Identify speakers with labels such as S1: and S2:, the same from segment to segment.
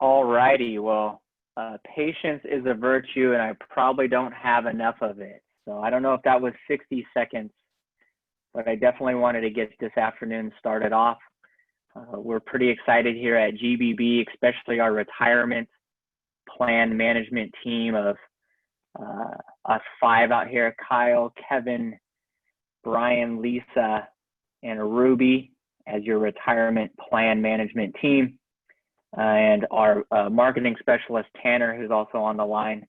S1: All righty. Well, patience is a virtue, and I probably don't have enough of it. So I don't know if that was 60 seconds, but I definitely wanted to get this afternoon started off. We're pretty excited here at GBB, especially our retirement plan management team of us five out here: Kyle, Kevin, Brian, Lisa, and Ruby as your retirement plan management team. And our marketing specialist, Tanner, who's also on the line,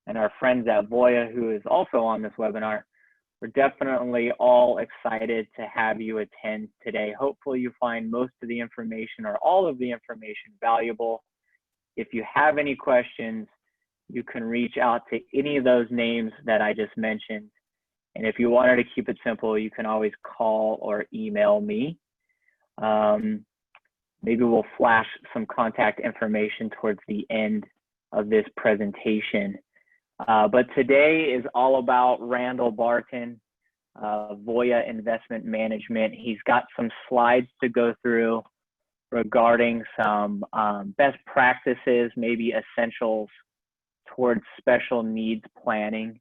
S1: and our friends at Voya, who is also on this webinar. We're definitely all excited to have you attend today. Hopefully you find most of the information or all of the information valuable. If you have any questions, you can reach out to any of those names that I just mentioned. And if you wanted to keep it simple, you can always call or email me. Maybe we'll flash some contact information towards the end of this presentation. But today is all about Randall Barton, Voya Investment Management. He's got some slides to go through regarding some best practices, maybe essentials towards special needs planning.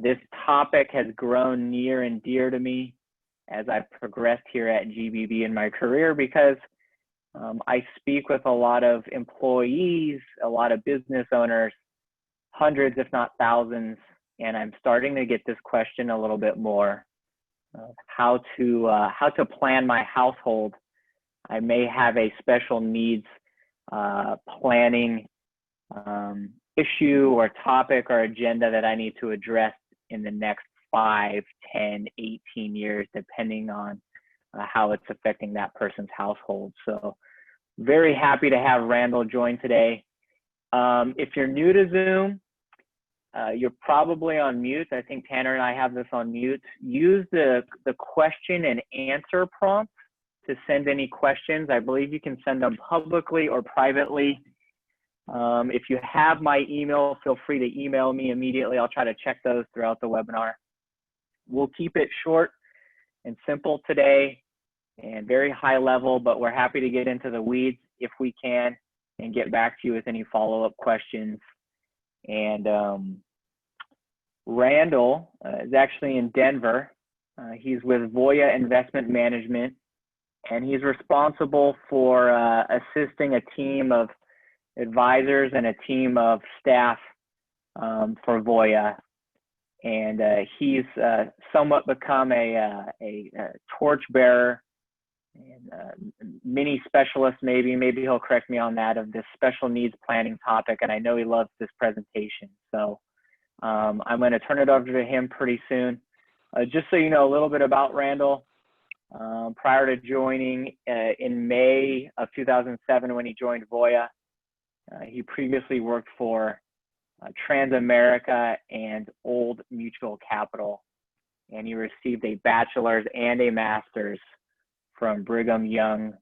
S1: This topic has grown near and dear to me as I've progressed here at GBB in my career, because I speak with a lot of employees, a lot of business owners, hundreds, if not thousands, and I'm starting to get this question a little bit more: how to plan my household. I may have a special needs planning issue or topic or agenda that I need to address in the next 5, 10, 18 years, depending on how it's affecting that person's household. So very happy to have Randall join today. If you're new to Zoom, you're probably on mute. I think Tanner and I have this on mute. Use the question and answer prompt to send any questions. I believe you can send them publicly or privately. If you have my email, feel free to email me immediately. I'll try to check those throughout the webinar. We'll keep it short and simple today and very high level, but we're happy to get into the weeds if we can and get back to you with any follow-up questions. And Randall is actually in Denver. He's with Voya Investment Management, and he's responsible for assisting a team of advisors and a team of staff for Voya. And he's somewhat become a torchbearer and mini specialist, maybe he'll correct me on that, of this special needs planning topic. And I know he loves this presentation. So I'm going to turn it over to him pretty soon. Just so you know a little bit about Randall, prior to joining in May of 2007, when he joined Voya, he previously worked for Transamerica and Old Mutual Capital, and he received a bachelor's and a master's from Brigham Young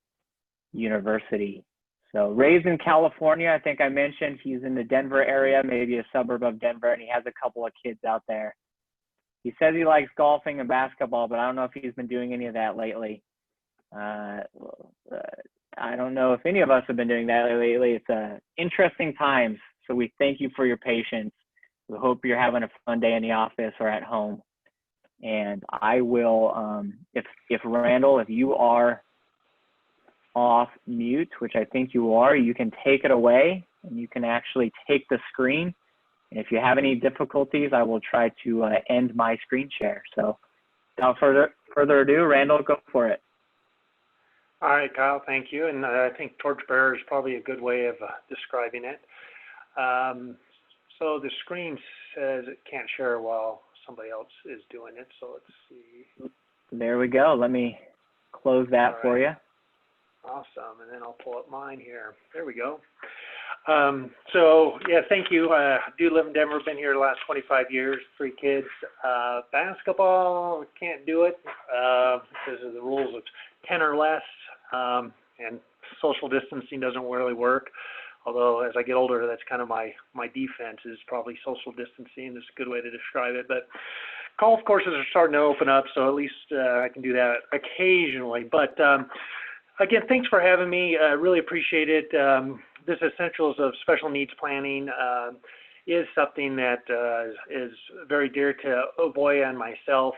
S1: University. So raised in California, I think I mentioned he's in the Denver area, maybe a suburb of Denver, and he has a couple of kids out there. He says he likes golfing and basketball, but I don't know if he's been doing any of that lately. I don't know if any of us have been doing that lately. It's interesting times, so we thank you for your patience. We hope you're having a fun day in the office or at home. And I will, if Randall, if you are off mute, which I think you are, you can take it away and you can actually take the screen. And if you have any difficulties, I will try to end my screen share. So without further ado, Randall, go for it.
S2: All right, Kyle, thank you. And I think torchbearer is probably a good way of describing it. So the screen says it can't share while somebody else is doing it. So let's see.
S1: There we go. Let me close that for you.
S2: Awesome. And then I'll pull up mine here. There we go. So yeah, thank you. I do live in Denver. Been here the last 25 years, 3 kids. Basketball, can't do it because of the rules of 10 or less. And social distancing doesn't really work. Although as I get older, that's kind of my defense is probably social distancing. That's a good way to describe it. But golf courses are starting to open up, so at least I can do that occasionally. But again, thanks for having me. I really appreciate it. this Essentials of Special Needs Planning is something that is very dear to Voya and myself.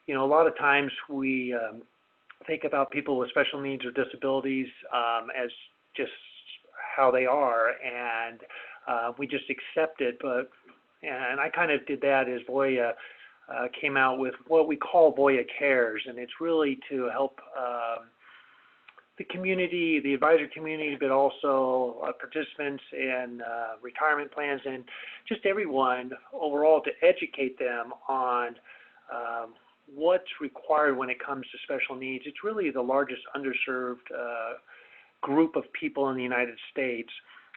S2: You know, a lot of times we think about people with special needs or disabilities as just how they are, and we just accept it. And I kind of did that as Voya came out with what we call Voya Cares, and it's really to help the community, the advisor community, but also participants in retirement plans and just everyone overall, to educate them on what's required when it comes to special needs. It's really the largest underserved group of people in the United States.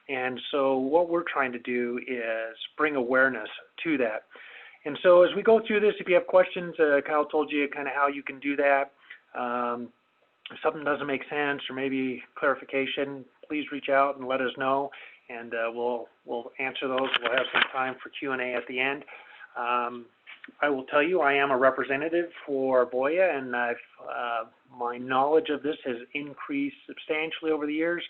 S2: And so what we're trying to do is bring awareness to that. And so as we go through this, if you have questions, Kyle told you kind of how you can do that. If something doesn't make sense or maybe clarification, please reach out and let us know, and we'll answer those. We'll have some time for Q&A at the end. I will tell you, I am a representative for Voya, and my knowledge of this has increased substantially over the years,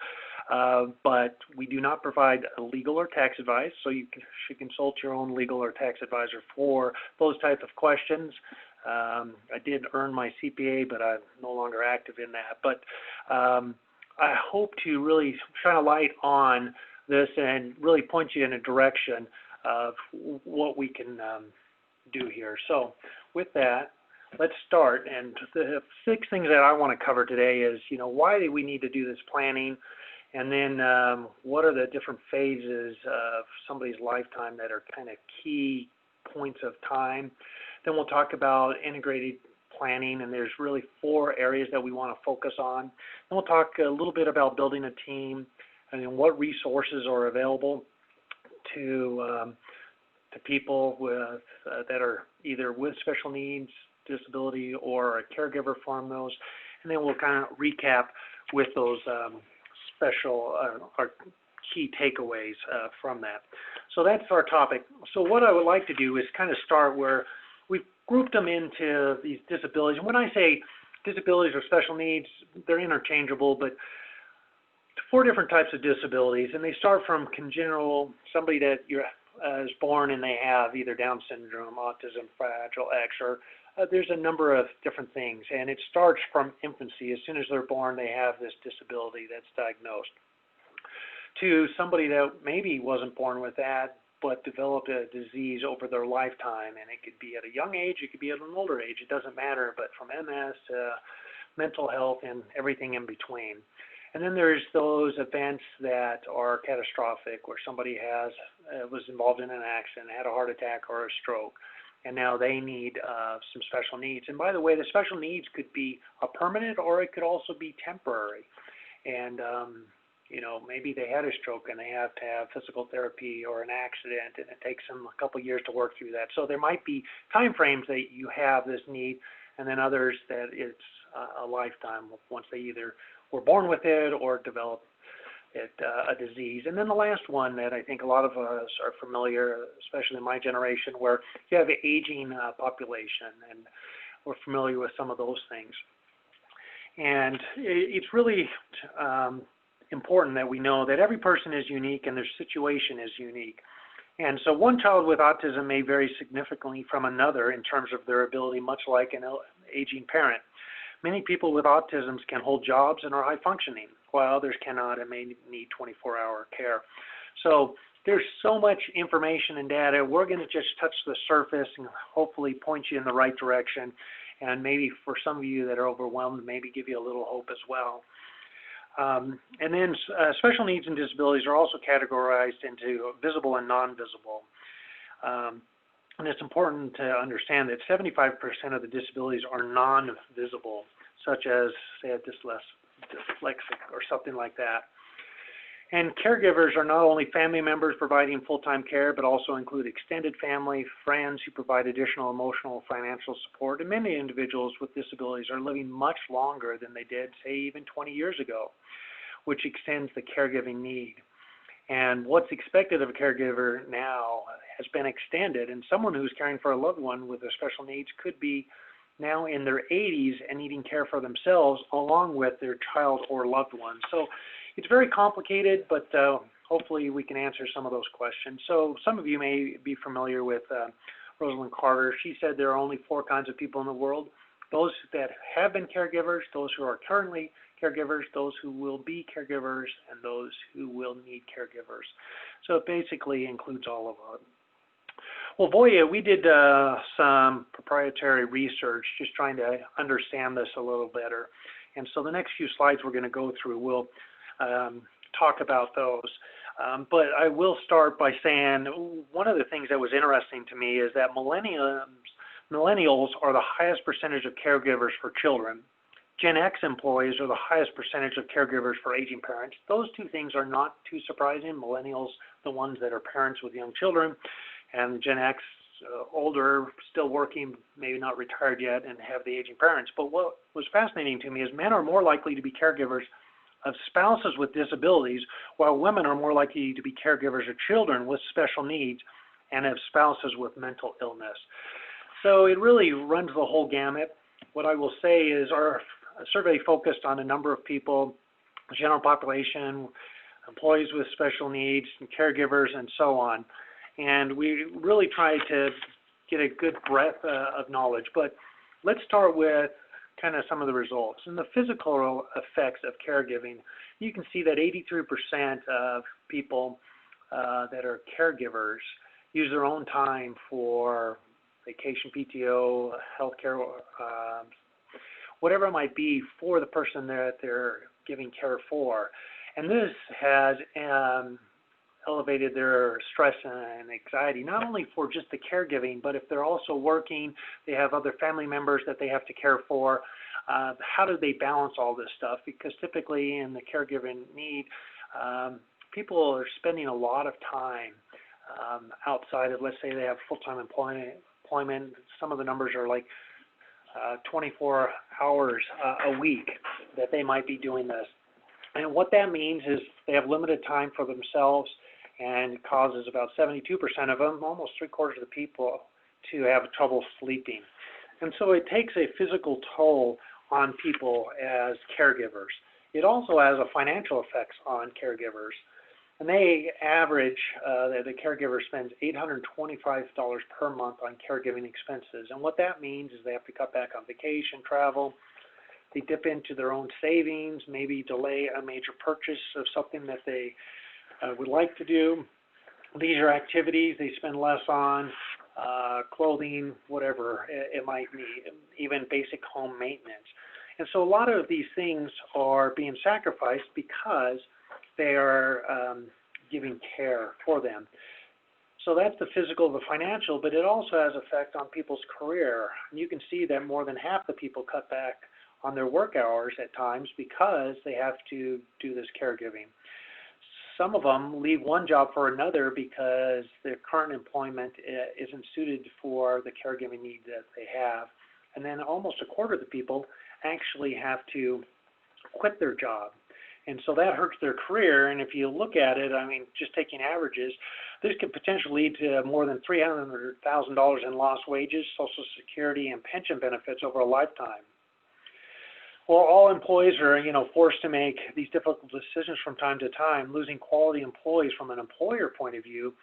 S2: but we do not provide legal or tax advice, so you should consult your own legal or tax advisor for those type of questions. I did earn my CPA, but I'm no longer active in that. But I hope to really shine a light on this and really point you in a direction of what we can do here. So with that, let's start. And the 6 things that I want to cover today is, you know, why do we need to do this planning? And then what are the different phases of somebody's lifetime that are kind of key points of time? Then we'll talk about integrated planning, and there's really 4 areas that we want to focus on. Then we'll talk a little bit about building a team and what resources are available to people with that are either with special needs, disability, or a caregiver from those. And then we'll kind of recap with those special or key takeaways from that. So that's our topic. So what I would like to do is kind of start where we've grouped them into these disabilities. And when I say disabilities or special needs, they're interchangeable, but 4 different types of disabilities, and they start from congenital, somebody that is born and they have either Down syndrome, autism, Fragile X, or there's a number of different things, and it starts from infancy. As soon as they're born, they have this disability that's diagnosed. To somebody that maybe wasn't born with that, but developed a disease over their lifetime, and it could be at a young age, it could be at an older age, it doesn't matter, but from MS to mental health and everything in between. And then there's those events that are catastrophic, where somebody was involved in an accident, had a heart attack or a stroke, and now they need some special needs. And by the way, the special needs could be a permanent, or it could also be temporary. And you know, maybe they had a stroke and they have to have physical therapy or an accident, and it takes them a couple years to work through that. So there might be time frames that you have this need, and then others that it's a lifetime once they either were born with it or develop it, a disease. And then the last one that I think a lot of us are familiar, especially in my generation, where you have an aging population, and we're familiar with some of those things. And it's really important that we know that every person is unique and their situation is unique. And so one child with autism may vary significantly from another in terms of their ability, much like an aging parent. Many people with autism can hold jobs and are high functioning, while others cannot and may need 24-hour care. So there's so much information and data. We're going to just touch the surface and hopefully point you in the right direction, and maybe for some of you that are overwhelmed, maybe give you a little hope as well. And then special needs and disabilities are also categorized into visible and non-visible. And it's important to understand that 75% of the disabilities are non-visible, such as, say, a dyslexic or something like that. And caregivers are not only family members providing full-time care, but also include extended family, friends who provide additional emotional, financial support. And many individuals with disabilities are living much longer than they did, say, even 20 years ago, which extends the caregiving need. And what's expected of a caregiver now has been extended, and someone who's caring for a loved one with their special needs could be now in their 80s and needing care for themselves along with their child or loved one. So It's very complicated, but hopefully we can answer some of those questions. So some of you may be familiar with Rosalind Carter. She said there are only 4 kinds of people in the world: those that have been caregivers, those who are currently caregivers, those who will be caregivers, and those who will need caregivers. So it basically includes all of them. Well, Voya, we did some proprietary research just trying to understand this a little better. And so the next few slides we're going to go through, we'll talk about those. But I will start by saying one of the things that was interesting to me is that millennials are the highest percentage of caregivers for children. Gen X employees are the highest percentage of caregivers for aging parents. Those 2 things are not too surprising. Millennials, the ones that are parents with young children, and Gen X, older, still working, maybe not retired yet, and have the aging parents. But what was fascinating to me is men are more likely to be caregivers of spouses with disabilities, while women are more likely to be caregivers of children with special needs and of spouses with mental illness. So it really runs the whole gamut. What I will say is our survey focused on a number of people, general population, employees with special needs, and caregivers, and so on. And we really tried to get a good breadth of knowledge. But let's start with kind of some of the results. In the physical effects of caregiving, you can see that 83% of people that are caregivers use their own time for vacation, PTO, healthcare, whatever it might be for the person that they're giving care for. And this has elevated their stress and anxiety, not only for just the caregiving, but if they're also working, they have other family members that they have to care for. How do they balance all this stuff? Because typically in the caregiving need, people are spending a lot of time outside of, let's say they have full-time employment. Some of the numbers are like 24 hours a week that they might be doing this. And what that means is they have limited time for themselves, and it causes about 72% of them, almost 3/4 of the people, to have trouble sleeping. And so it takes a physical toll on people as caregivers. It also has a financial effects on caregivers. And they average, the caregiver spends $825 per month on caregiving expenses. And what that means is they have to cut back on vacation, travel. They dip into their own savings, maybe delay a major purchase of something that they would like to do. Leisure activities they spend less on, clothing, whatever it might be, even basic home maintenance. And so a lot of these things are being sacrificed because they are giving care for them. So that's the physical, the financial, but it also has effect on people's career. And you can see that more than half the people cut back on their work hours at times because they have to do this caregiving. Some of them leave one job for another because their current employment isn't suited for the caregiving need that they have. And then almost 1/4 of the people actually have to quit their job. And so that hurts their career. And if you look at it, I mean, just taking averages, this could potentially lead to more than $300,000 in lost wages, Social Security, and pension benefits over a lifetime. Well, all employees are, forced to make these difficult decisions from time to time. Losing quality employees from an employer point of view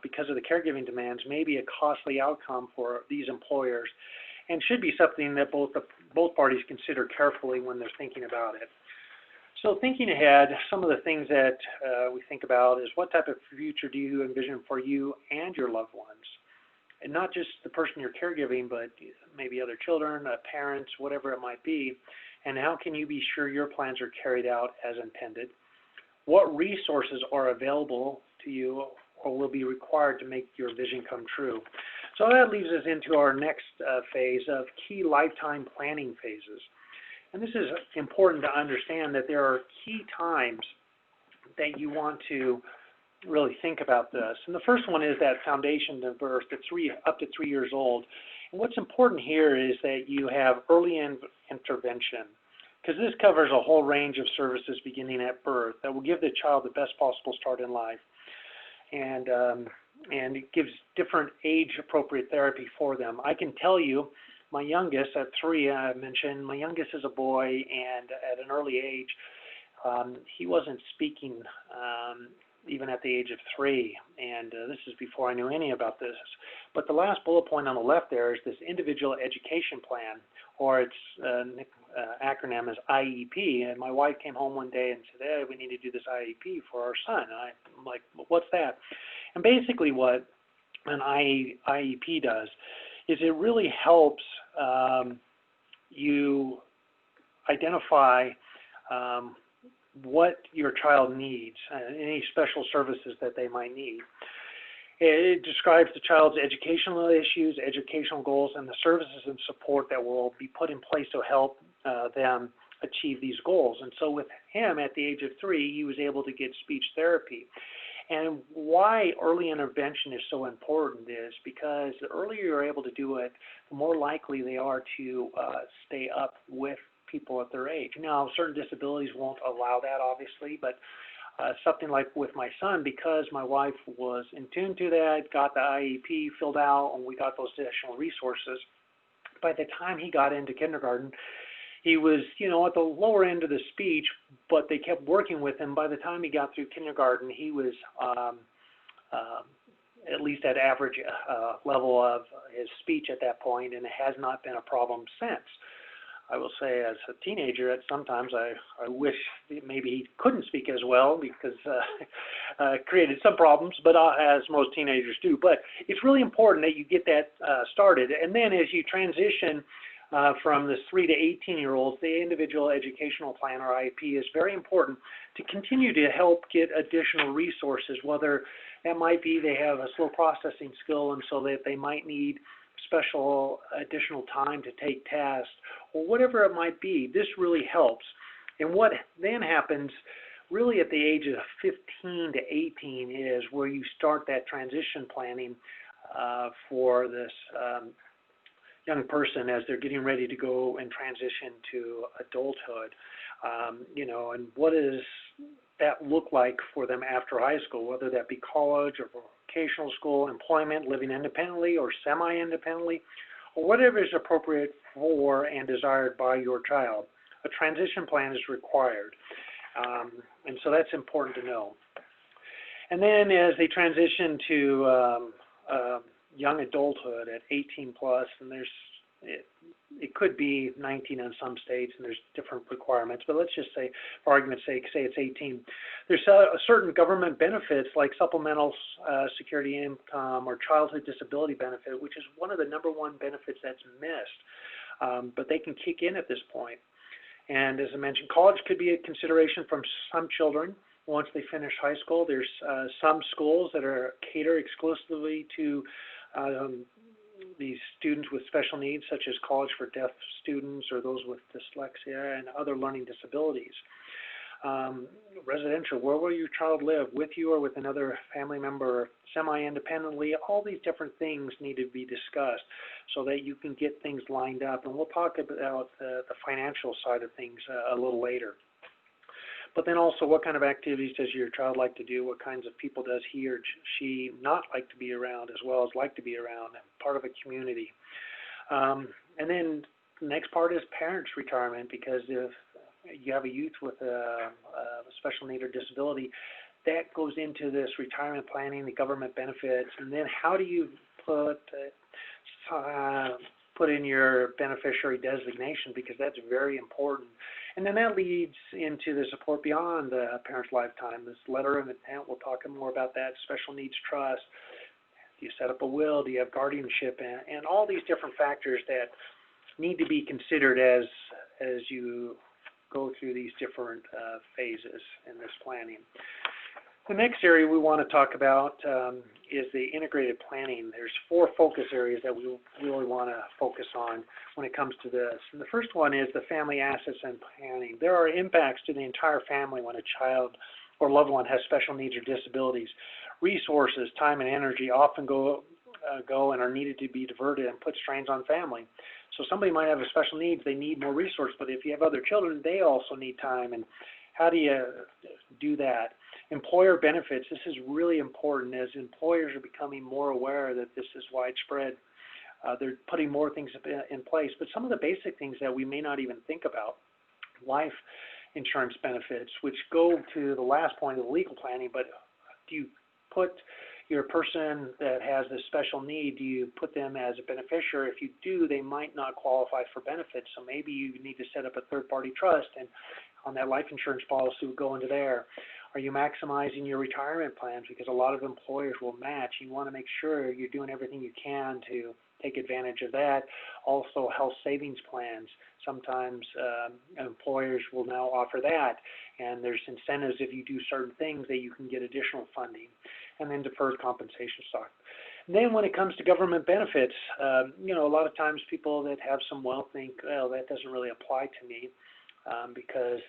S2: because of the caregiving demands may be a costly outcome for these employers, and should be something that both parties consider carefully when they're thinking about it. So thinking ahead, some of the things that we think about is what type of future do you envision for you and your loved ones? And not just the person you're caregiving, but maybe other children, parents, whatever it might be. And how can you be sure your plans are carried out as intended? What resources are available to you or will be required to make your vision come true? So that leads us into our next phase of key lifetime planning phases. And this is important to understand that there are key times that you want to really think about this. And the first one is that foundation to birth at up to 3 years old. And what's important here is that you have early intervention, because this covers a whole range of services beginning at birth that will give the child the best possible start in life. And it gives different age-appropriate therapy for them. I can tell you, my youngest at 3, I mentioned, my youngest is a boy, and at an early age, he wasn't speaking even at the age of 3, and this is before I knew any about this. But the last bullet point on the left there is this individual education plan, or its acronym is IEP. And my wife came home one day and said, "Hey, we need to do this IEP for our son." And I'm like, "What's that?" And basically what an IEP does is it really helps you identify what your child needs, any special services that they might need. It describes the child's educational issues, educational goals, and the services and support that will be put in place to help them achieve these goals. And so with him at the age of 3, he was able to get speech therapy. And why early intervention is so important is because the earlier you're able to do it, the more likely they are to stay up with people at their age. Now, certain disabilities won't allow that, obviously, but something like with my son, because my wife was in tune to that, got the IEP filled out, and we got those additional resources, by the time he got into kindergarten, he was, at the lower end of the speech, but they kept working with him. By the time he got through kindergarten, he was at least at average level of his speech at that point, and it has not been a problem since. I will say, as a teenager, sometimes I wish maybe he couldn't speak as well, because it created some problems, but as most teenagers do. But it's really important that you get that started. And then as you transition from this 3 to 18-year-olds, the individual educational plan, or IEP, is very important to continue to help get additional resources, whether that might be they have a slow processing skill and so that they might need special additional time to take tests, or whatever it might be. This really helps. And what then happens really at the age of 15 to 18 is where you start that transition planning for this young person as they're getting ready to go and transition to adulthood. And what does that look like for them after high school, whether that be college or vocational school, employment, living independently or semi-independently, or whatever is appropriate for and desired by your child. A transition plan is required, and so that's important to know. And then as they transition to young adulthood at 18 plus, and it could be 19 in some states, and there's different requirements, but let's just say, for argument's sake, say it's 18. There's certain government benefits like supplemental security income or childhood disability benefit, which is one of the #1 benefits that's missed, but they can kick in at this point. And as I mentioned, college could be a consideration from some children once they finish high school. There's some schools that are cater exclusively to these students with special needs, such as college for deaf students or those with dyslexia and other learning disabilities. Residential, where will your child live, with you or with another family member, semi-independently? All these different things need to be discussed so that you can get things lined up. And we'll talk about the financial side of things a little later. But then also, what kind of activities does your child like to do? What kinds of people does he or she not like to be around, as well as like to be around, part of a community? And then the next part is parents' retirement, because if you have a youth with a special need or disability, that goes into this retirement planning, the government benefits, and then how do you put in your beneficiary designation, because that's very important. And then that leads into the support beyond the parent's lifetime. This letter of intent, we'll talk more about that, special needs trust. Do you set up a will? Do you have guardianship? And all these different factors that need to be considered as you go through these different phases in this planning. The next area we want to talk about is the integrated planning. There's 4 focus areas that we really want to focus on when it comes to this. And the first one is the family assets and planning. There are impacts to the entire family when a child or loved one has special needs or disabilities. Resources, time, and energy often go and are needed to be diverted and put strains on family. So somebody might have a special needs, they need more resources, but if you have other children, they also need time. And how do you do that? Employer benefits, this is really important as employers are becoming more aware that this is widespread. They're putting more things in place, but some of the basic things that we may not even think about. Life insurance benefits, which go to the last point of the legal planning. But do you put your person that has this special need, do you put them as a beneficiary? If you do, they might not qualify for benefits. So maybe you need to set up a third-party trust, and on that life insurance policy would go into there. Are you maximizing your retirement plans? Because a lot of employers will match. You want to make sure you're doing everything you can to take advantage of that. Also, health savings plans. Sometimes employers will now offer that, and there's incentives if you do certain things that you can get additional funding. And then deferred compensation stock. And then when it comes to government benefits, a lot of times people that have some wealth think, well, that doesn't really apply to me because,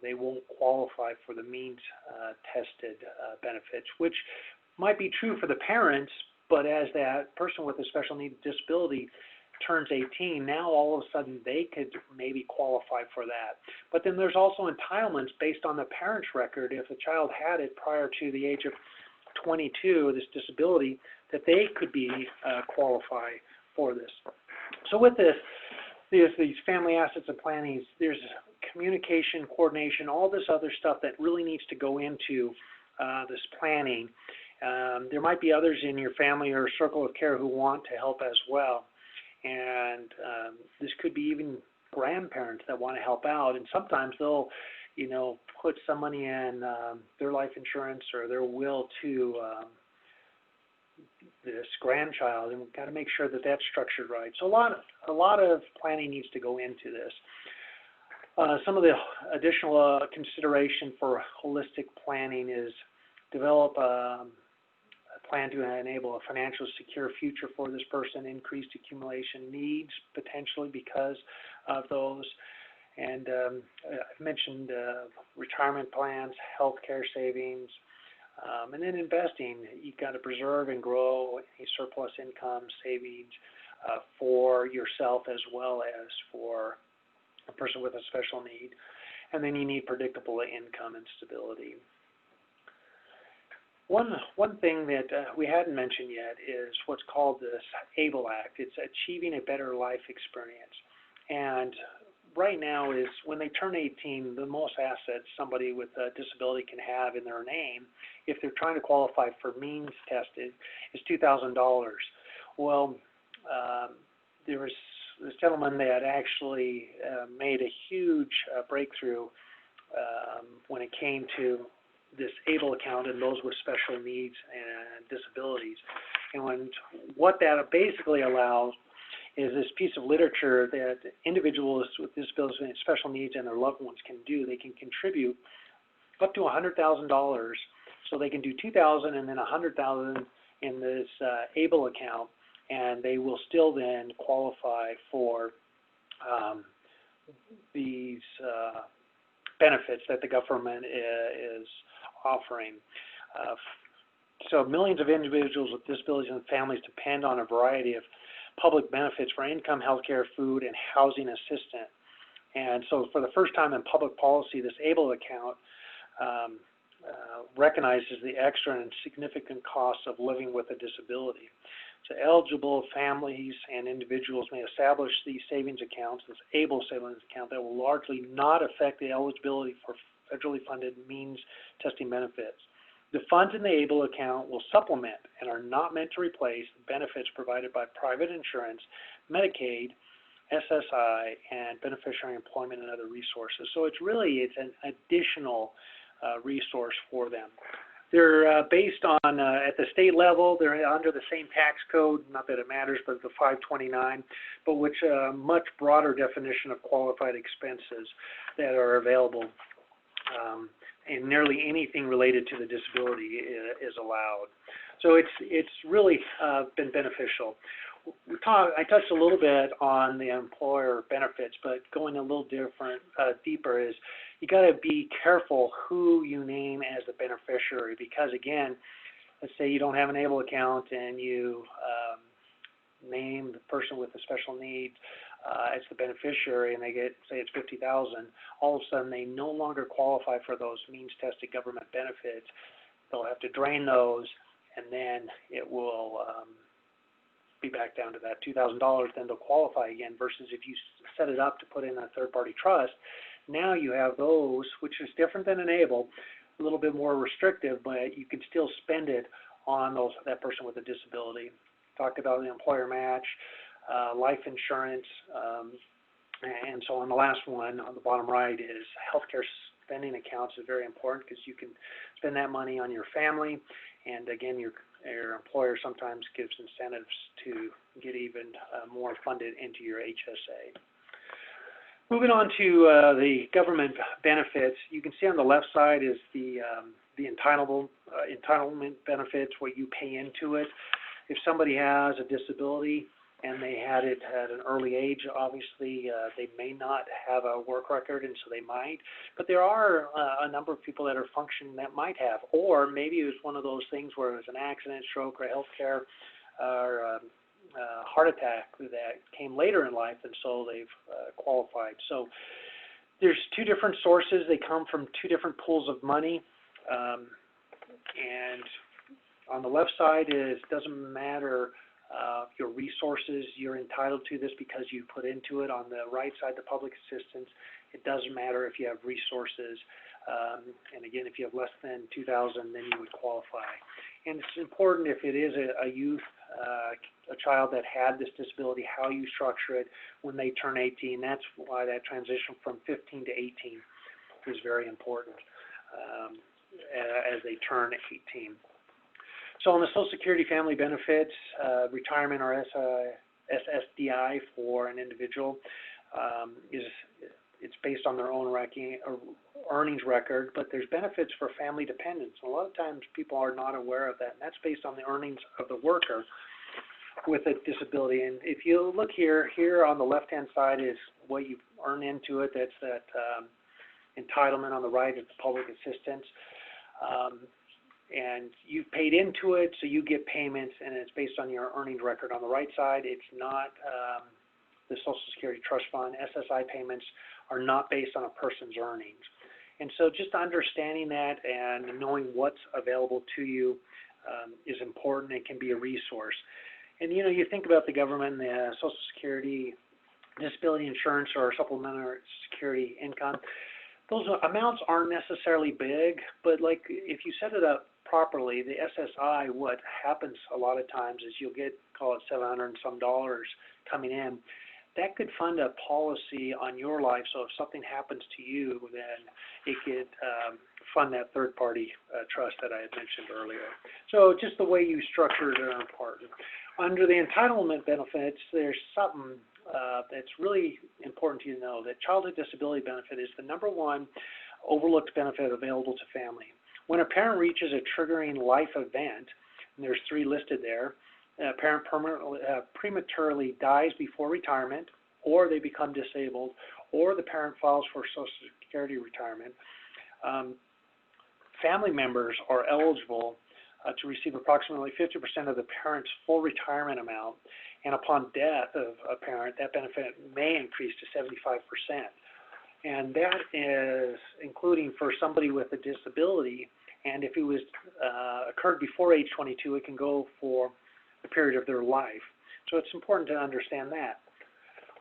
S2: they won't qualify for the means tested benefits, which might be true for the parents, but as that person with a special needs disability turns 18, now all of a sudden they could maybe qualify for that. But then there's also entitlements based on the parent's record. If a child had it prior to the age of 22, this disability, that they could be qualify for this. So with this, there's these family assets and planning, there's communication, coordination, all this other stuff that really needs to go into this planning. There might be others in your family or circle of care who want to help as well. And this could be even grandparents that want to help out. And sometimes they'll, put some money in their life insurance or their will to this grandchild, and we've got to make sure that that's structured right. So a lot of planning needs to go into this. Some of the additional consideration for holistic planning is develop a plan to enable a financially secure future for this person, increased accumulation needs potentially because of those. And I've mentioned retirement plans, healthcare savings, and then investing. You've got to preserve and grow a surplus income savings for yourself as well as for a person with a special need. And then you need predictable income and stability. One thing that we hadn't mentioned yet is what's called this ABLE Act. It's Achieving a Better Life Experience. And right now is when they turn 18, the most assets somebody with a disability can have in their name, if they're trying to qualify for means tested, is $2,000. Well, there was this gentleman that actually made a huge breakthrough when it came to this ABLE account and those with special needs and disabilities. And what that basically allows is this piece of literature that individuals with disabilities and special needs and their loved ones can do. They can contribute up to $100,000, so they can do $2,000 and then $100,000 in this ABLE account, and they will still then qualify for these benefits that the government is offering. So millions of individuals with disabilities and families depend on a variety of public benefits for income, healthcare, food, and housing assistance. And so for the first time in public policy, this ABLE account recognizes the extra and significant costs of living with a disability. So eligible families and individuals may establish these savings accounts, this ABLE savings account, that will largely not affect the eligibility for federally funded means testing benefits. The funds in the ABLE account will supplement and are not meant to replace the benefits provided by private insurance, Medicaid, SSI, and beneficiary employment and other resources. So it's an additional resource for them. They're based on, at the state level, they're under the same tax code, not that it matters, but the 529, but which a much broader definition of qualified expenses that are available. And nearly anything related to the disability is allowed. So it's really been beneficial. I touched a little bit on the employer benefits, but going a little deeper is you got to be careful who you name as the beneficiary, because again, let's say you don't have an ABLE account and you name the person with the special needs as the beneficiary, and they get, say it's $50,000, all of a sudden they no longer qualify for those means-tested government benefits. They'll have to drain those, and then it will be back down to that $2,000. Then they'll qualify again. Versus if you set it up to put in a third-party trust, Now you have those, which is different than Enable, a little bit more restrictive, but you can still spend it on that person with a disability. Talked about the employer match, life insurance, and so on. The last one on the bottom right is healthcare spending accounts is very important because you can spend that money on your family, and again, your employer sometimes gives incentives to get even more funded into your HSA. Moving on to the government benefits, you can see on the left side is the entitlement benefits, what you pay into it. If somebody has a disability and they had it at an early age, obviously they may not have a work record, and so they might. But there are a number of people that are functioning that might have, or maybe it was one of those things where it was an accident, stroke, or healthcare, or heart attack that came later in life, and so they've qualified. So there's two different sources. They come from two different pools of money, and on the left side is doesn't matter your resources, you're entitled to this because you put into it. On the right side, the public assistance, it doesn't matter if you have resources, and again, if you have less than $2,000, then you would qualify. And it's important if it is a youth, a child that had this disability, how you structure it when they turn 18. That's why that transition from 15 to 18 is very important as they turn 18. So on the Social Security family benefits, retirement or SSDI for an individual it's based on their own earnings record, but there's benefits for family dependents. A lot of times people are not aware of that, and that's based on the earnings of the worker with a disability. And if you look here on the left-hand side is what you earn into it. That's that entitlement. On the right is the public assistance. And you've paid into it, so you get payments, and it's based on your earnings record. On the right side, it's not the Social Security Trust Fund. SSI payments are not based on a person's earnings. And so just understanding that and knowing what's available to you is important. It can be a resource. And, you know, you think about the government, the Social Security, disability insurance, or supplementary security income. Those amounts aren't necessarily big, but like if you set it up properly, the SSI, what happens a lot of times is you'll get, call it $700 and some coming in. That could fund a policy on your life, so if something happens to you, then it could fund that third-party trust that I had mentioned earlier. So just the way you structure it are important. Under the entitlement benefits, there's something that's really important to you to know, that childhood disability benefit is the #1 overlooked benefit available to family. When a parent reaches a triggering life event, and there's 3 listed there, a parent prematurely dies before retirement, or they become disabled, or the parent files for Social Security retirement, family members are eligible to receive approximately 50% of the parent's full retirement amount, and upon death of a parent, that benefit may increase to 75%. And that is including for somebody with a disability, and if it was occurred before age 22, it can go for the period of their life. So it's important to understand that.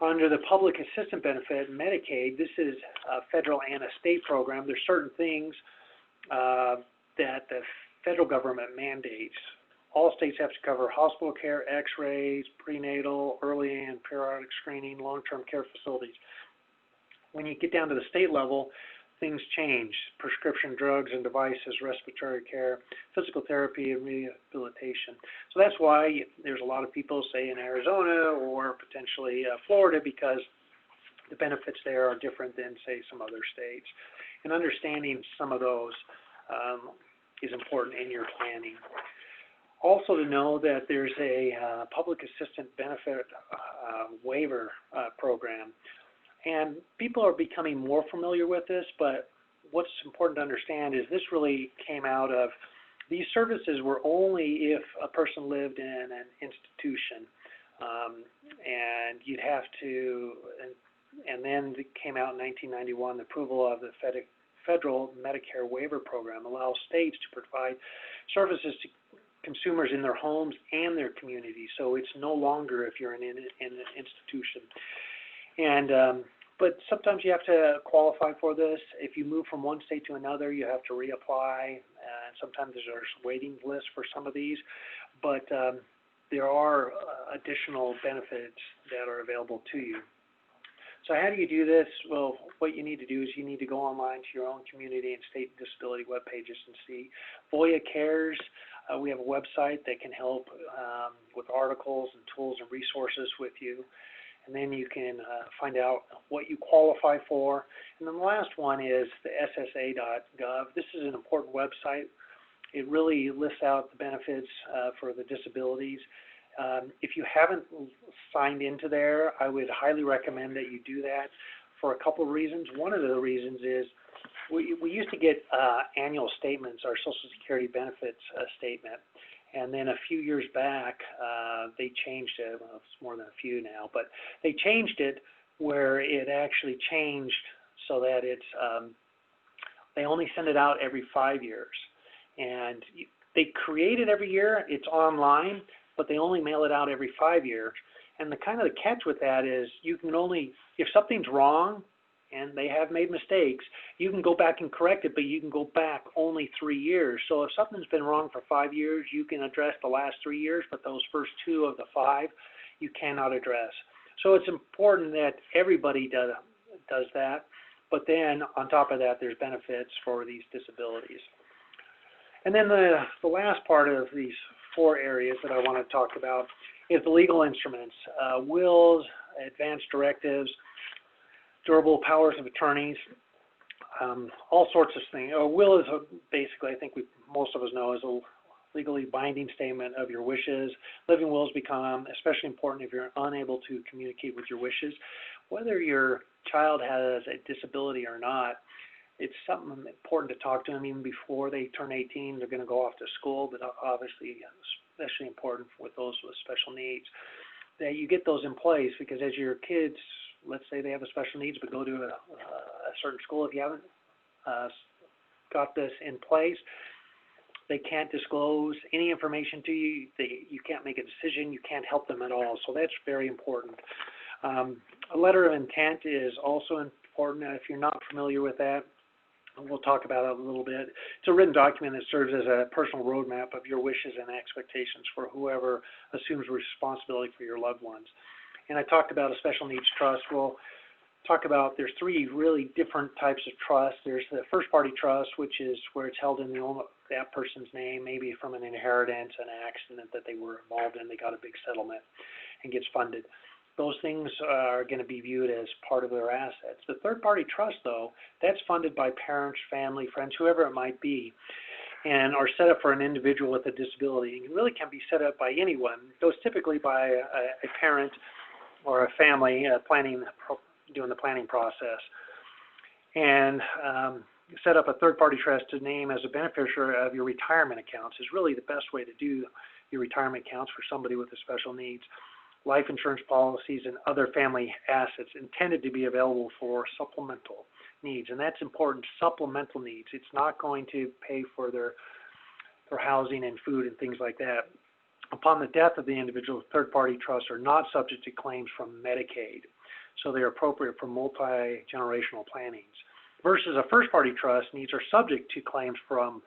S2: Under the public assistance benefit, Medicaid, this is a federal and a state program. There's certain things that the federal government mandates. All states have to cover hospital care, x-rays, prenatal, early and periodic screening, long-term care facilities. When you get down to the state level, things change. Prescription drugs and devices, respiratory care, physical therapy, and rehabilitation. So that's why there's a lot of people, say, in Arizona or potentially Florida, because the benefits there are different than, say, some other states. And understanding some of those is important in your planning. Also to know that there's a public assistance benefit waiver program. And people are becoming more familiar with this, but what's important to understand is this really came out of, these services were only if a person lived in an institution. And you'd have to, and then it came out in 1991, the approval of the federal Medicare waiver program allows states to provide services to consumers in their homes and their communities. So it's no longer if you're in an institution. And but sometimes you have to qualify for this. If you move from one state to another, you have to reapply, and sometimes there's waiting lists for some of these, but there are additional benefits that are available to you. So how do you do this? Well, what you need to do is you need to go online to your own community and state disability web pages and see. Voya Cares, we have a website that can help with articles and tools and resources with you. And then you can find out what you qualify for. And then the last one is the SSA.gov. This is an important website. It really lists out the benefits for the disabilities. If you haven't signed into there, I would highly recommend that you do that for a couple of reasons. One of the reasons is we used to get annual statements, our Social Security benefits statement, and then a few years back they changed it. Well, it's more than a few now, but they changed it where it actually changed so that it's they only send it out every 5 years, and they create it every year. It's online, but they only mail it out every 5 years. And the catch with that is you can only, if something's wrong and they have made mistakes, you can go back and correct it, but you can go back only 3 years. So if something's been wrong for 5 years, you can address the last 3 years, but those first 2 of the 5 you cannot address. So it's important that everybody does that, but then on top of that, there's benefits for these disabilities. And then the last part of these 4 areas that I want to talk about is the legal instruments, wills, advance directives, durable powers of attorneys, all sorts of things. A will is basically, I think most of us know, is a legally binding statement of your wishes. Living wills become especially important if you're unable to communicate with your wishes. Whether your child has a disability or not, it's something important to talk to them even before they turn 18. They're going to go off to school, but obviously especially important with those with special needs, that you get those in place, because as your kids, let's say they have a special needs but go to a certain school, if you haven't got this in place, they can't disclose any information to you. You can't make a decision. You can't help them at all. So that's very important. A letter of intent is also important. If you're not familiar with that, we'll talk about it a little bit. It's a written document that serves as a personal roadmap of your wishes and expectations for whoever assumes responsibility for your loved ones. And I talked about a special needs trust. We'll talk about, there's 3 really different types of trust. There's the first party trust, which is where it's held in that person's name, maybe from an inheritance, an accident that they were involved in, they got a big settlement and gets funded. Those things are going to be viewed as part of their assets. The third-party trust, though, that's funded by parents, family, friends, whoever it might be, and are set up for an individual with a disability. It really can be set up by anyone. It goes typically by a parent or a family doing the planning process. And set up a third-party trust to name as a beneficiary of your retirement accounts is really the best way to do your retirement accounts for somebody with a special needs. Life insurance policies and other family assets intended to be available for supplemental needs. And that's important, supplemental needs. It's not going to pay for their housing and food and things like that. Upon the death of the individual, third-party trusts are not subject to claims from Medicaid, so they're appropriate for multi-generational plannings. Versus a first-party trust, needs are subject to claims from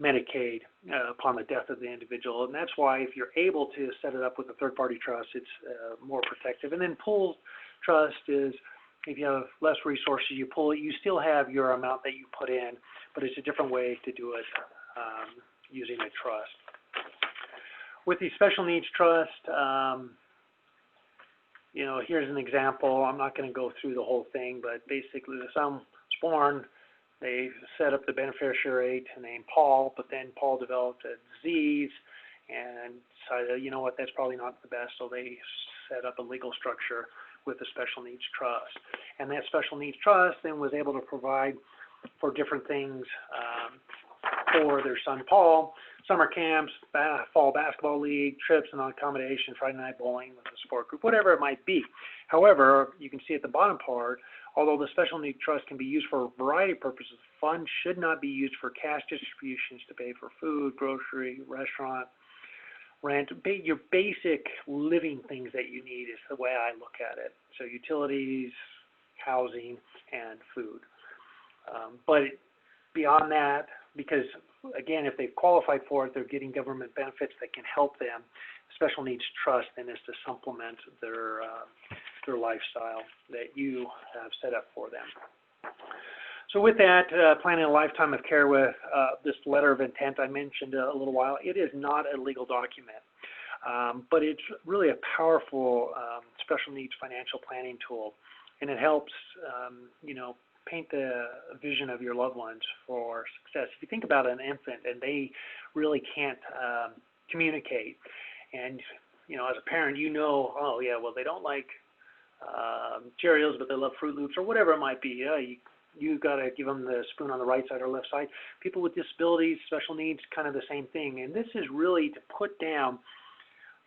S2: Medicaid upon the death of the individual, and that's why if you're able to set it up with a third-party trust, it's more protective. And then pooled trust is if you have less resources, you pool it. You still have your amount that you put in, but it's a different way to do it using a trust. With the special needs trust, here's an example. I'm not going to go through the whole thing, but basically the son was born. They set up the beneficiary to name Paul, but then Paul developed a disease and decided, you know what, that's probably not the best, so they set up a legal structure with the special needs trust. And that special needs trust then was able to provide for different things for their son Paul: summer camps, fall basketball league, trips and accommodation, Friday night bowling with a support group, whatever it might be. However, you can see at the bottom part, although the special need trust can be used for a variety of purposes, funds should not be used for cash distributions to pay for food, grocery, restaurant, rent, your basic living things that you need is the way I look at it. So utilities, housing, and food. But beyond that, because again, if they've qualified for it, they're getting government benefits that can help them. Special Needs Trust then is to supplement their lifestyle that you have set up for them. So with that, planning a lifetime of care with this letter of intent I mentioned a little while, it is not a legal document, but it's really a powerful special needs financial planning tool, and it helps, paint the vision of your loved ones for success. If you think about an infant and they really can't communicate, and as a parent, oh yeah, well, they don't like Cheerios, but they love Fruit Loops or whatever it might be. Yeah, you got to give them the spoon on the right side or left side. People with disabilities, special needs, kind of the same thing. And this is really to put down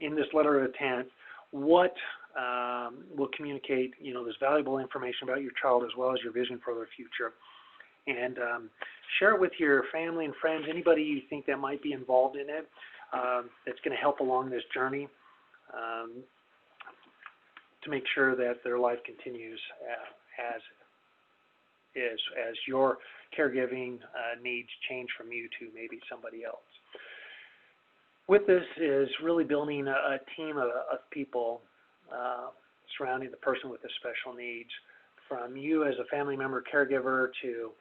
S2: in this letter of intent what will communicate, this valuable information about your child as well as your vision for their future. And share it with your family and friends, anybody you think that might be involved in it, that's going to help along this journey to make sure that their life continues as is, as your caregiving needs change from you to maybe somebody else. With this is really building a team of people surrounding the person with the special needs, from you as a family member caregiver to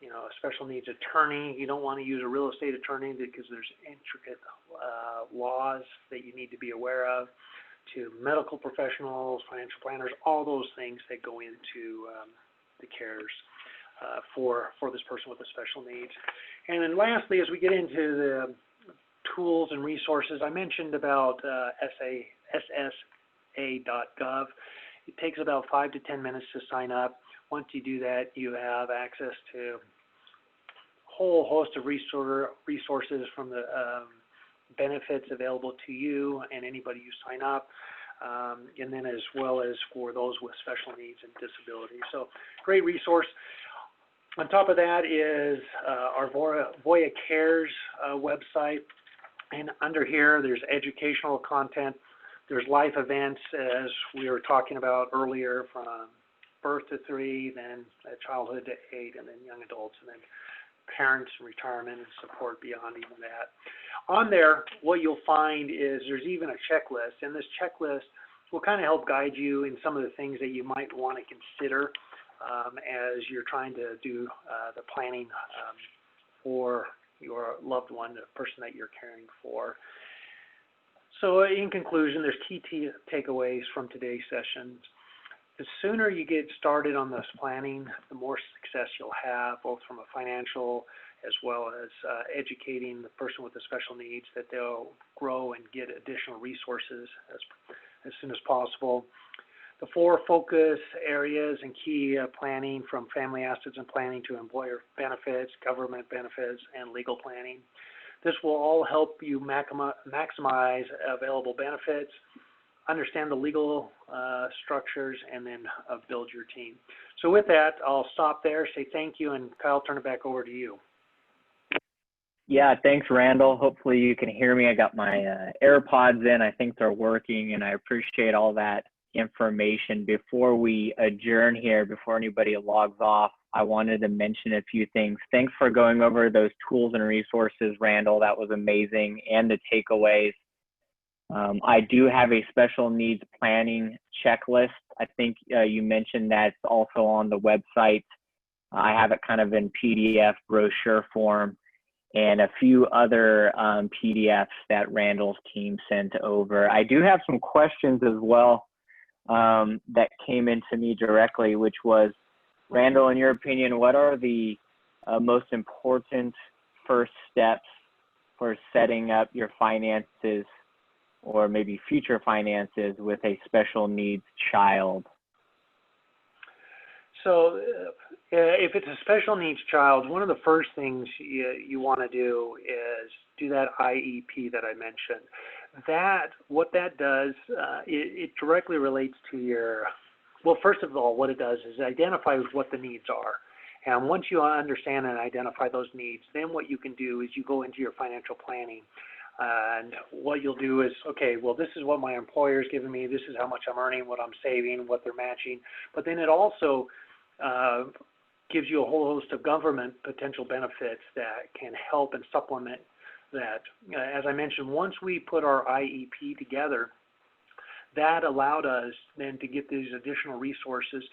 S2: a special needs attorney. You don't want to use a real estate attorney because there's intricate laws that you need to be aware of, to medical professionals, financial planners, all those things that go into the cares for this person with the special needs. And then lastly, as we get into the tools and resources, I mentioned about ssa.gov. It takes about 5 to 10 minutes to sign up. Once you do that, you have access to a whole host of resources from the benefits available to you and anybody you sign up, and then as well as for those with special needs and disabilities. So great resource. On top of that is our Voya Cares website, and under here there's educational content, there's life events as we were talking about earlier, from birth to 3, then childhood to 8, and then young adults, and then parents, retirement, and support beyond even that. On there, what you'll find is there's even a checklist, and this checklist will kind of help guide you in some of the things that you might want to consider as you're trying to do the planning for your loved one, the person that you're caring for. So in conclusion, there's key takeaways from today's session. The sooner you get started on this planning, the more success you'll have, both from a financial as well as educating the person with the special needs, that they'll grow and get additional resources as soon as possible. The 4 focus areas and key planning, from family assets and planning to employer benefits, government benefits, and legal planning. This will all help you maximize available benefits, understand the legal structures, and then build your team. So with that, I'll stop there, say thank you, and Kyle, turn it back over to you.
S1: Yeah, thanks, Randall. Hopefully you can hear me. I got my AirPods in. I think they're working, and I appreciate all that information. Before we adjourn here, before anybody logs off, I wanted to mention a few things. Thanks for going over those tools and resources, Randall. That was amazing, and the takeaways. I do have a special needs planning checklist. I think you mentioned that's also on the website. I have it kind of in PDF brochure form, and a few other PDFs that Randall's team sent over. I do have some questions as well that came into me directly, which was, Randall, in your opinion, what are the most important first steps for setting up your finances, or maybe future finances, with a special needs child?
S2: So if it's a special needs child, one of the first things you want to do is do that IEP that I mentioned. What that does, it directly relates to your, well, first of all, what it does is identify what the needs are. And once you understand and identify those needs, then what you can do is you go into your financial planning And what you'll do is, okay, well, this is what my employer's giving me, this is how much I'm earning, what I'm saving, what they're matching. But then it also gives you a whole host of government potential benefits that can help and supplement that. As I mentioned, once we put our IEP together, that allowed us then to get these additional resources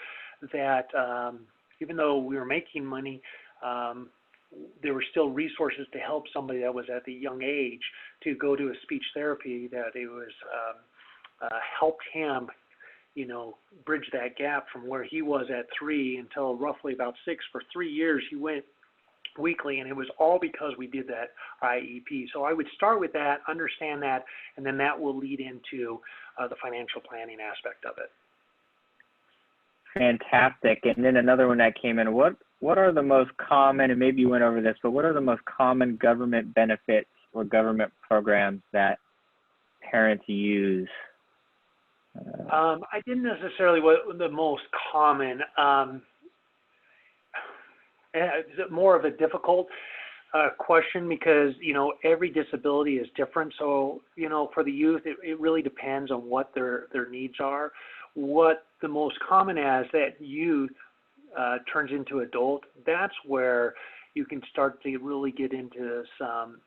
S2: that even though we were making money, there were still resources to help somebody that was at the young age to go to a speech therapy, that it was helped him, you know, bridge that gap from where he was at 3 until roughly about 6. For 3 years, he went weekly, and it was all because we did that IEP. So I would start with that, understand that, and then that will lead into the financial planning aspect of it.
S1: Fantastic. And then another one that came in, what are the most common, and maybe you went over this, but what are the most common government benefits or government programs that parents use?
S2: I didn't necessarily what the most common. It's more of a difficult question because, you know, every disability is different. So, you know, for the youth, it really depends on what their needs are. What the most common as that youth turns into adult, that's where you can start to really get into some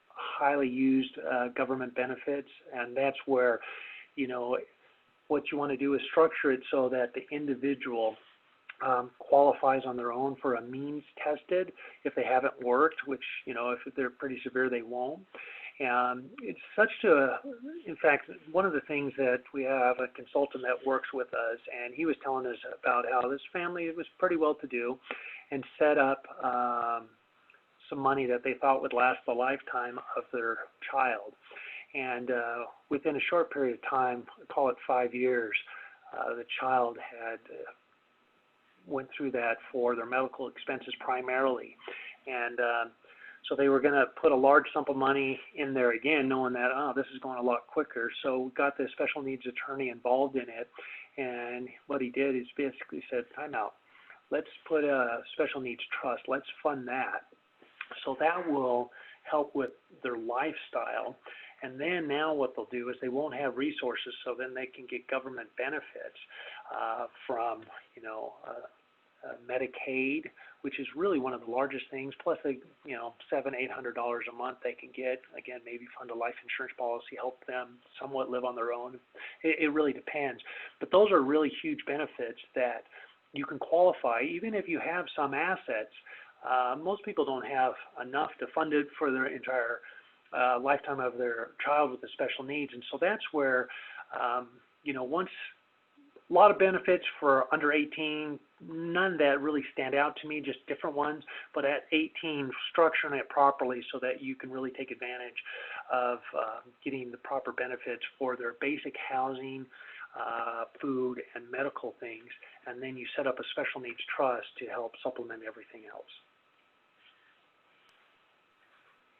S2: highly used government benefits. And that's where, you know, what you want to do is structure it so that the individual qualifies on their own for a means tested if they haven't worked, which, you know, if they're pretty severe, they won't. And it's such in fact, one of the things that we have a consultant that works with us, and he was telling us about how this family was pretty well to do and set up some money that they thought would last the lifetime of their child. And within a short period of time, call it 5 years, the child had went through that for their medical expenses primarily. And so they were going to put a large sum of money in there again, knowing that, oh, this is going a lot quicker. So we got the special needs attorney involved in it. And what he did is basically said, time out. Let's put a special needs trust. Let's fund that. So that will help with their lifestyle. And then now what they'll do is they won't have resources, so then they can get government benefits from, you know, Medicaid, which is really one of the largest things. Plus, they, you know, $700-800 a month they can get. Again, maybe fund a life insurance policy, help them somewhat live on their own. It really depends. But those are really huge benefits that you can qualify, even if you have some assets. Most people don't have enough to fund it for their entire lifetime of their child with the special needs. And so that's where, you know, once a lot of benefits for under 18, none that really stand out to me, just different ones. But at 18, structuring it properly so that you can really take advantage of getting the proper benefits for their basic housing, food, and medical things. And then you set up a special needs trust to help supplement everything else.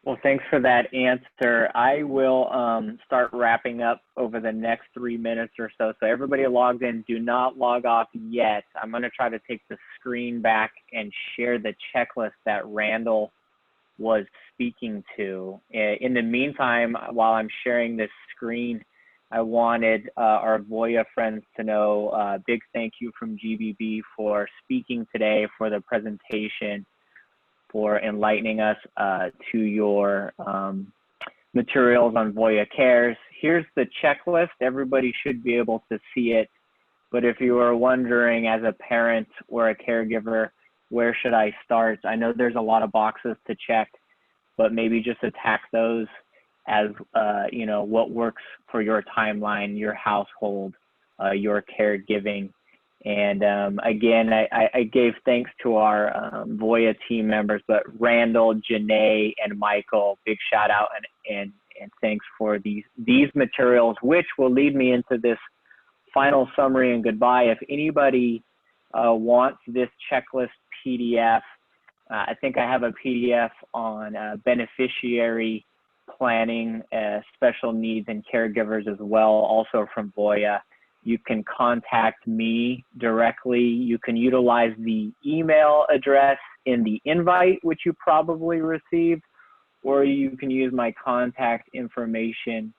S1: Well, thanks for that answer. I will start wrapping up over the next 3 minutes or so. So everybody logged in, do not log off yet. I'm going to try to take the screen back and share the checklist that Randall was speaking to. In the meantime, while I'm sharing this screen, I wanted our Voya friends to know big thank you from GBB for speaking today, for the presentation, for enlightening us to your materials on Voya Cares. Here's the checklist. Everybody should be able to see it. But if you are wondering as a parent or a caregiver, where should I start? I know there's a lot of boxes to check, but maybe just attack those as you know, what works for your timeline, your household, your caregiving. And again, I gave thanks to our Voya team members, but Randall, Janae, and Michael, big shout out and thanks for these materials, which will lead me into this final summary and goodbye. If anybody wants this checklist PDF, I think I have a PDF on beneficiary planning, special needs and caregivers as well, also from Voya. You can contact me directly. You can utilize the email address in the invite, which you probably received, or you can use my contact information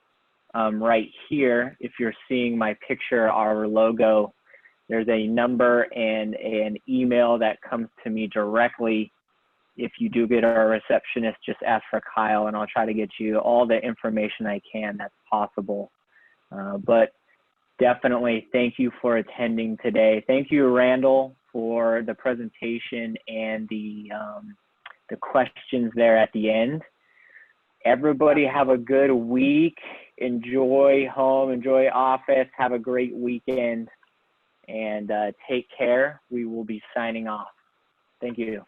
S1: right here. If you're seeing my picture, our logo, there's a number and an email that comes to me directly. If you do get our receptionist, just ask for Kyle and I'll try to get you all the information I can that's possible. But definitely thank you for attending today. Thank you, Randall, for the presentation and the questions there at the end. Everybody have a good week. Enjoy home, enjoy office, have a great weekend, and take care. We will be signing off. Thank you.